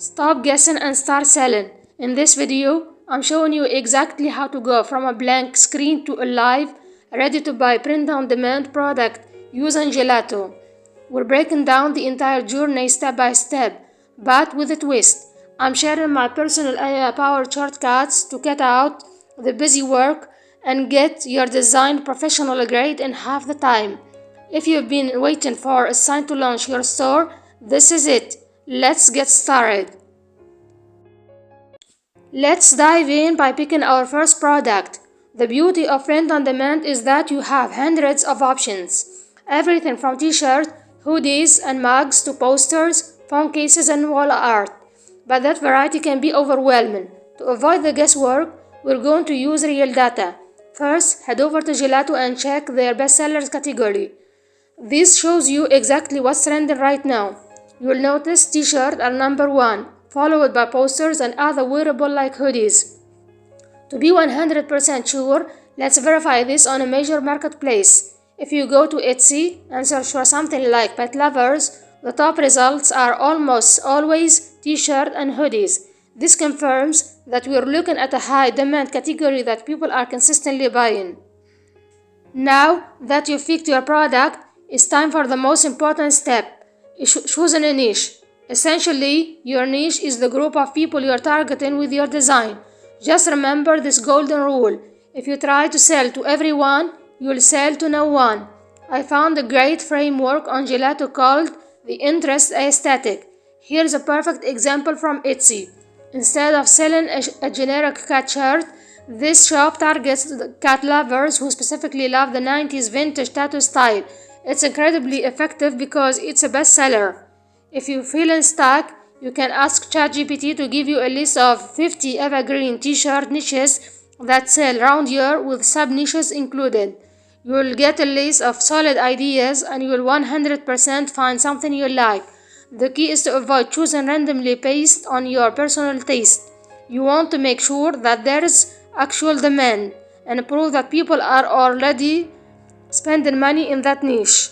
Stop guessing and start selling. In this video, I'm showing you exactly how to go from a blank screen to a live, ready-to-buy print-on-demand product using Gelato. We're breaking down the entire journey step by step, but with a twist. I'm sharing my personal AI powered shortcuts to cut out the busy work and get your design professional grade in half the time. If you've been waiting for a sign to launch your store, this is it. Let's get started. Let's dive in by picking our first product. The beauty of print on demand is that you have hundreds of options. Everything from t-shirts, hoodies, and mugs to posters, phone cases, and wall art. But that variety can be overwhelming. To avoid the guesswork, we're going to use real data. First, head over to Gelato and check their bestsellers category. This shows you exactly what's trending right now. You'll notice t-shirts are number one, followed by posters and other wearable like hoodies. To be 100% sure, let's verify this on a major marketplace. If you go to Etsy and search for something like pet lovers, the top results are almost always t-shirt and hoodies. This confirms that we're looking at a high demand category that people are consistently buying. Now that you've picked your product, it's time for the most important step, choosing a niche. Essentially, your niche is the group of people you're targeting with your design. Just remember this golden rule. If you try to sell to everyone, you'll sell to no one. I found a great framework on Gelato called the interest aesthetic. Here's a perfect example from Etsy. Instead of selling a generic cat shirt, this shop targets cat lovers who specifically love the 90s vintage tattoo style. It's incredibly effective because it's a bestseller. If you're feeling stuck, you can ask ChatGPT to give you a list of 50 evergreen t-shirt niches that sell round here with sub-niches included. You'll get a list of solid ideas and you'll 100% find something you like. The key is to avoid choosing randomly based on your personal taste. You want to make sure that there is actual demand and prove that people are already spending money in that niche.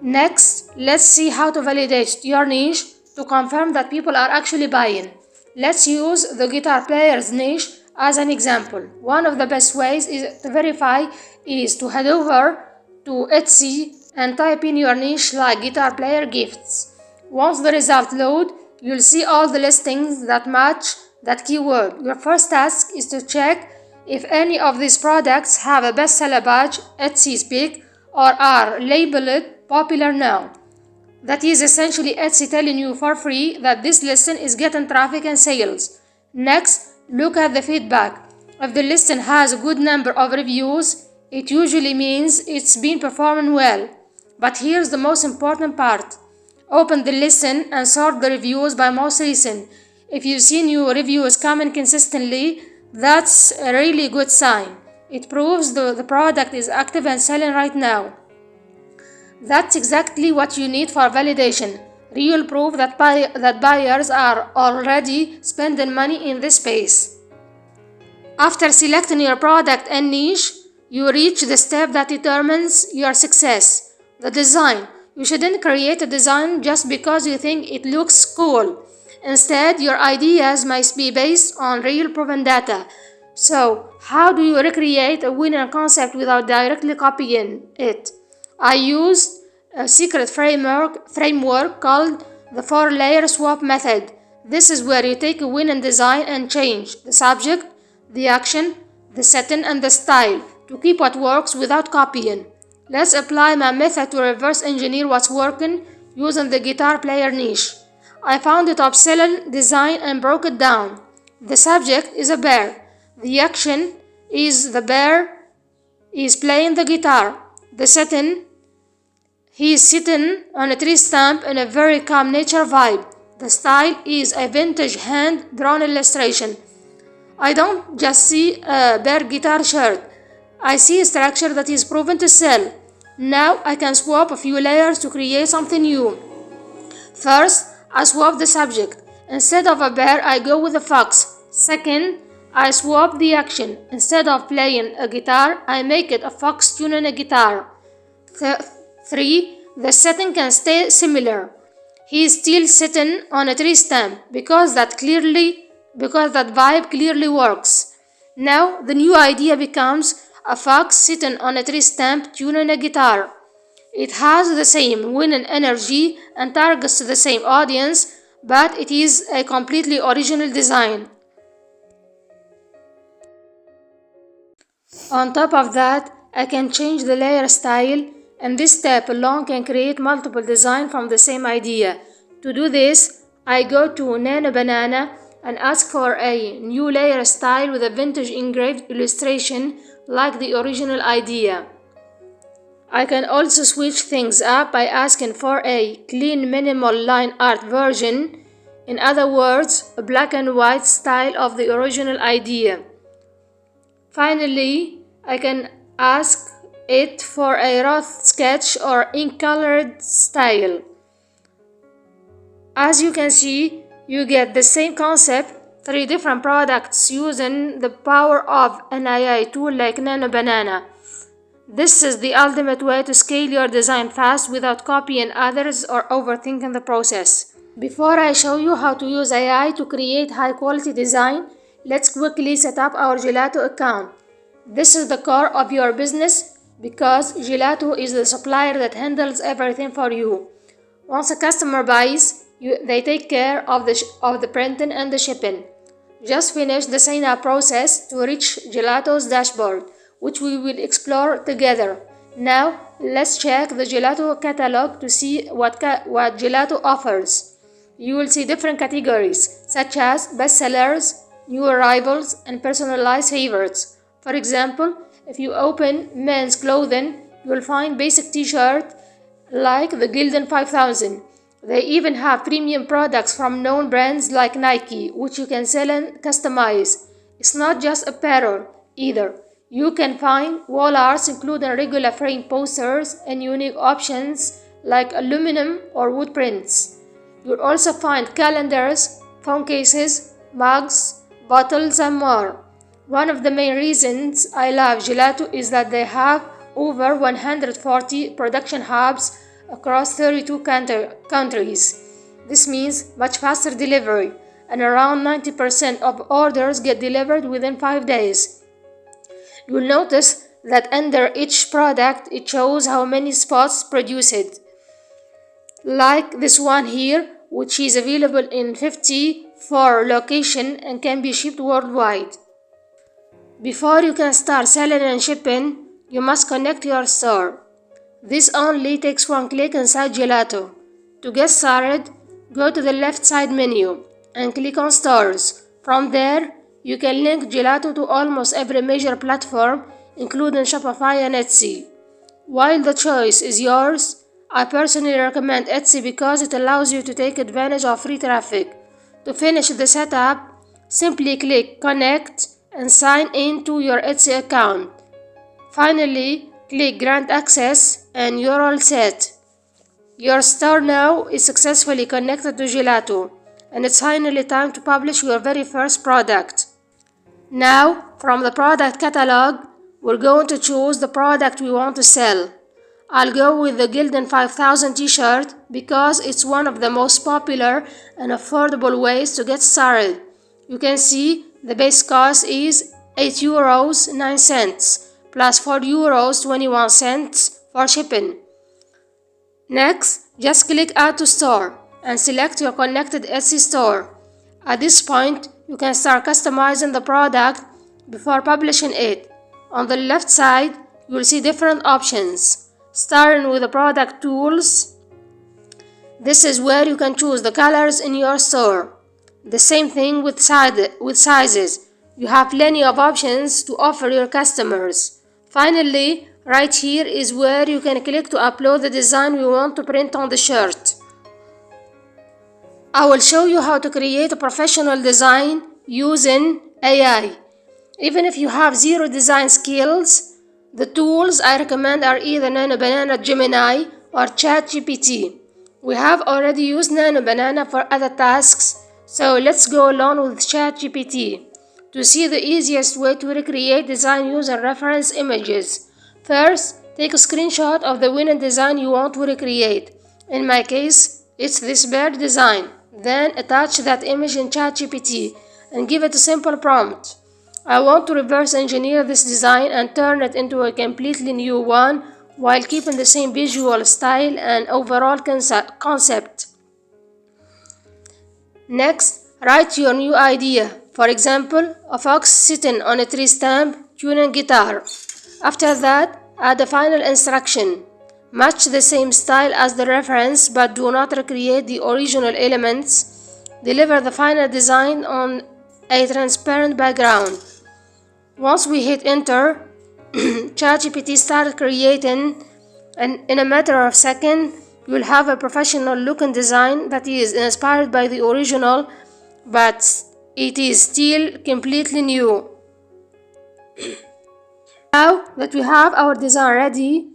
Next, let's see how to validate your niche to confirm that people are actually buying. Let's use the guitar player's niche as an example. One of the best ways to verify is to head over to Etsy and type in your niche like guitar player gifts. Once the result loads, you'll see all the listings that match that keyword. Your first task is to check if any of these products have a bestseller badge, Etsy's pick, or are labeled popular now. That is essentially Etsy telling you for free that this listing is getting traffic and sales. Next, look at the feedback. If the listing has a good number of reviews, it usually means it's been performing well. But here's the most important part. Open the listing and sort the reviews by most recent. If you see new reviews coming consistently, that's a really good sign. It proves the product is active and selling right now. That's exactly what you need for validation. Real proof that buyers are already spending money in this space. After selecting your product and niche, you reach the step that determines your success. The design. You shouldn't create a design just because you think it looks cool. Instead, your ideas must be based on real proven data. So, how do you recreate a winning concept without directly copying it? I used a secret framework called the 4-layer swap method. This is where you take a winning design and change the subject, the action, the setting, and the style to keep what works without copying. Let's apply my method to reverse engineer what's working using the guitar player niche. I found a top-selling design and broke it down. The subject is a bear. The action is the bear is playing the guitar. The setting, he is sitting on a tree stump in a very calm nature vibe. The style is a vintage hand-drawn illustration. I don't just see a bear guitar shirt. I see a structure that is proven to sell. Now I can swap a few layers to create something new. First, I swap the subject. Instead of a bear, I go with a fox. Second, I swap the action. Instead of playing a guitar, I make it a fox tuning a guitar. 3. The setting can stay similar. He is still sitting on a tree stump because that vibe clearly works. Now the new idea becomes a fox sitting on a tree stump tuning a guitar. It has the same winning energy and targets the same audience, but it is a completely original design. On top of that, I can change the layer style, and this step alone can create multiple designs from the same idea. To do this, I go to Nano Banana and ask for a new layer style with a vintage engraved illustration like the original idea. I can also switch things up by asking for a clean minimal line art version, in other words, a black and white style of the original idea. Finally, I can ask it for a rough sketch or ink-colored style. As you can see, you get the same concept, 3 different products using the power of an AI tool like Nano Banana. This is the ultimate way to scale your design fast without copying others or overthinking the process. Before I show you how to use AI to create high quality design, let's quickly set up our Gelato account. This is the core of your business because Gelato is the supplier that handles everything for you. Once a customer buys, they take care of the printing and the shipping. Just finish the sign up process to reach Gelato's dashboard, which we will explore together. Now, let's check the Gelato catalog to see what Gelato offers. You will see different categories, such as bestsellers, new arrivals, and personalized favorites. For example, if you open men's clothing, you will find basic t-shirts like the Gildan 5000. They even have premium products from known brands like Nike, which you can sell and customize. It's not just apparel either. You can find wall arts including regular frame posters and unique options like aluminum or wood prints. You'll also find calendars, phone cases, mugs, bottles, and more. One of the main reasons I love Gelato is that they have over 140 production hubs across 32 countries. This means much faster delivery, and around 90% of orders get delivered within 5 days. You'll notice that under each product it shows how many spots produced, like this one here, which is available in 54 locations and can be shipped worldwide. Before you can start selling and shipping, you must connect your store. This only takes one click inside Gelato. To get started, go to the left side menu and click on Stores. From there, you can link Gelato to almost every major platform, including Shopify and Etsy. While the choice is yours, I personally recommend Etsy because it allows you to take advantage of free traffic. To finish the setup, simply click Connect and sign in to your Etsy account. Finally, click Grant Access and you're all set. Your store now is successfully connected to Gelato, and it's finally time to publish your very first product. Now, from the product catalog, we're going to choose the product we want to sell. I'll go with the Gildan 5000 t-shirt because it's one of the most popular and affordable ways to get started. You can see the base cost is €8.09 plus €4.21 for shipping. Next, just click Add to Store and select your connected Etsy store. At this point, you can start customizing the product before publishing it. On the left side, you will see different options. Starting with the product tools, this is where you can choose the colors in your store. The same thing with sizes. You have plenty of options to offer your customers. Finally, right here is where you can click to upload the design we want to print on the shirt. I will show you how to create a professional design using AI. Even if you have zero design skills, the tools I recommend are either Nano Banana Gemini or ChatGPT. We have already used Nano Banana for other tasks, so let's go along with ChatGPT to see the easiest way to recreate design using reference images. First, take a screenshot of the winning design you want to recreate. In my case, It's this bird design. Then attach that image in ChatGPT and give it a simple prompt. I want to reverse engineer this design and turn it into a completely new one while keeping the same visual style and overall concept. Next, write your new idea. For example, a fox sitting on a tree stump tuning guitar. After that, add the final instruction. Match the same style as the reference but do not recreate the original elements. Deliver the final design on a transparent background. Once we hit enter, ChatGPT started creating, and in a matter of seconds, you will have a professional looking design that is inspired by the original, but it is still completely new. Now that we have our design ready,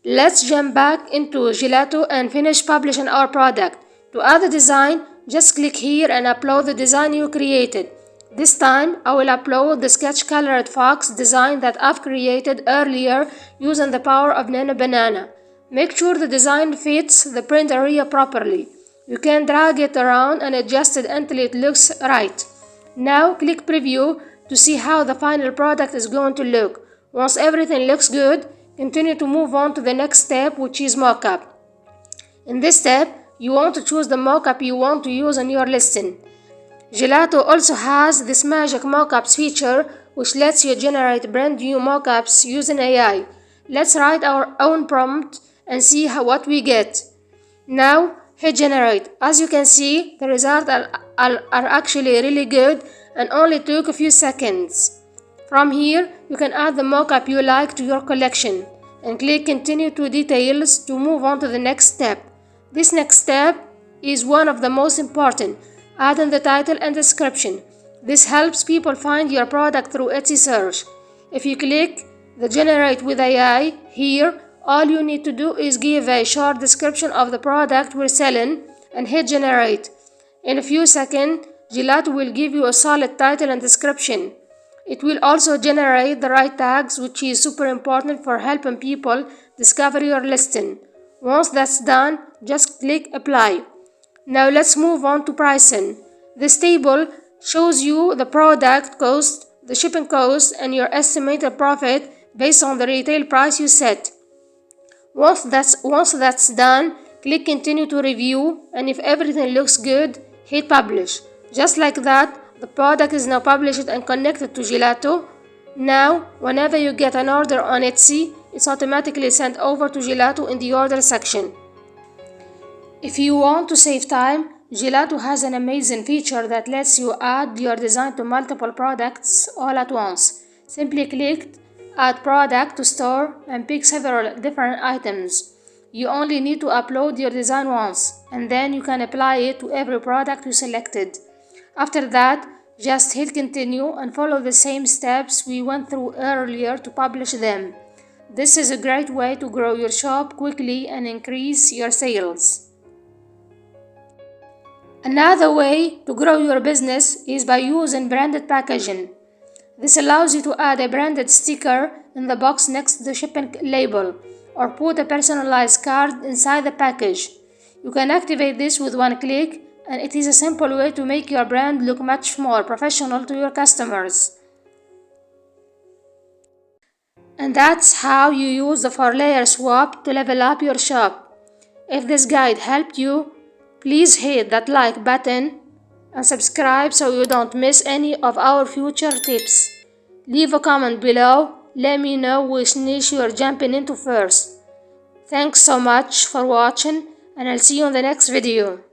let's jump back into Gelato and finish publishing our product. To add the design, just click here and upload the design you created. This time, I will upload the sketch colored fox design that I've created earlier using the power of Nano Banana. Make sure the design fits the print area properly. You can drag it around and adjust it until it looks right. Now click preview to see how the final product is going to look. Once everything looks good, continue to move on to the next step, which is mockup. In this step, you want to choose the mockup you want to use in your listing. Gelato also has this magic mockups feature which lets you generate brand new mockups using AI. Let's write our own prompt and see what we get. Now hit generate. As you can see, the results are actually really good and only took a few seconds. From here, you can add the mockup you like to your collection and click continue to details to move on to the next step. This next step is one of the most important, adding the title and description. This helps people find your product through Etsy search. If you click the generate with AI here, all you need to do is give a short description of the product we're selling and hit generate. In a few seconds, Gelato will give you a solid title and description. It will also generate the right tags, which is super important for helping people discover your listing. Once that's done, just click apply. Now let's move on to pricing. This table shows you the product cost, the shipping cost, and your estimated profit based on the retail price you set. Once that's done, click continue to review, and if everything looks good, hit publish. Just like that, the product is now published and connected to Gelato. Now, whenever you get an order on Etsy, it's automatically sent over to Gelato in the order section. If you want to save time, Gelato has an amazing feature that lets you add your design to multiple products all at once. Simply click Add Product to Store and pick several different items. You only need to upload your design once, and then you can apply it to every product you selected. After that, just hit continue and follow the same steps we went through earlier to publish them. This is a great way to grow your shop quickly and increase your sales. Another way to grow your business is by using branded packaging. This allows you to add a branded sticker in the box next to the shipping label or put a personalized card inside the package. You can activate this with one click, and it is a simple way to make your brand look much more professional to your customers. And that's how you use the 4-layer swap to level up your shop. If this guide helped you, please hit that like button and subscribe so you don't miss any of our future tips. Leave a comment below. Let me know which niche you're jumping into first. Thanks so much for watching, and I'll see you on the next video.